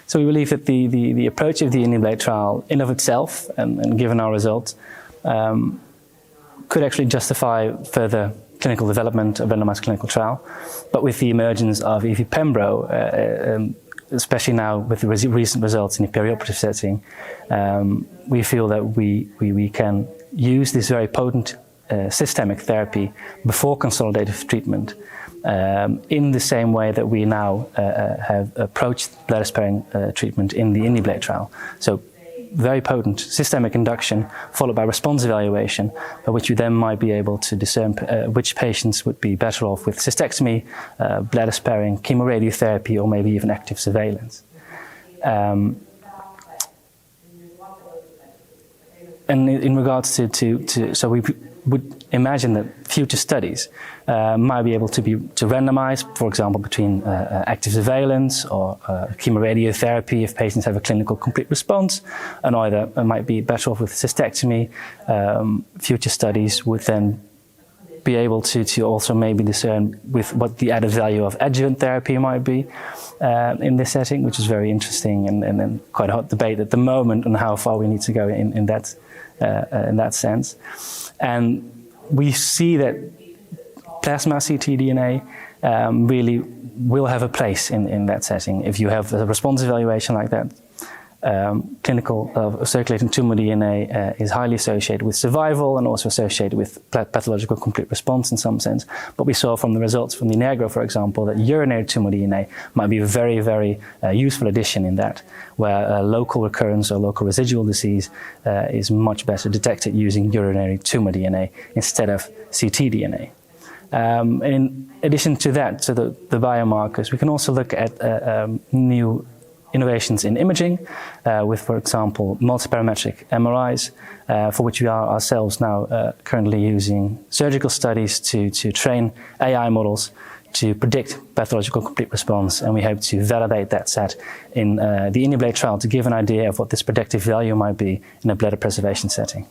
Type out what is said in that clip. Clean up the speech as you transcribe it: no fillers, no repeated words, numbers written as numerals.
So we believe that the approach of the Indi-Blade trial in of itself, and given our results, could actually justify further clinical development of randomized clinical trial. But with the emergence of Pembro, especially now with the recent results in the perioperative setting, we feel that we can use this very potent systemic therapy before consolidative treatment in the same way that we now have approached bladder-sparing treatment in the Indi-Blade trial. So very potent systemic induction followed by response evaluation, by which you then might be able to discern which patients would be better off with cystectomy, bladder-sparing, chemoradiotherapy, or maybe even active surveillance. And in regards to so we would imagine that future studies might be able to randomize, for example, between active surveillance or chemoradiotherapy if patients have a clinical complete response, and either might be better off with cystectomy. Future studies would then be able to also maybe discern with what the added value of adjuvant therapy might be in this setting, which is very interesting and quite a hot debate at the moment on how far we need to go in that sense. And we see that plasma ctDNA really will have a place in that setting. If you have a response evaluation like that, clinical circulating tumor DNA is highly associated with survival and also associated with pathological complete response in some sense. But we saw from the results from the NEGRO, for example, that urinary tumor DNA might be a very, very useful addition in that, where local recurrence or local residual disease is much better detected using urinary tumor DNA instead of ctDNA. In addition to that, so the biomarkers, we can also look at new innovations in imaging with, for example, multi-parametric MRIs, for which we are ourselves now currently using surgical studies to train AI models to predict pathological complete response, and we hope to validate that set in the Indi-Blade trial to give an idea of what this predictive value might be in a bladder preservation setting.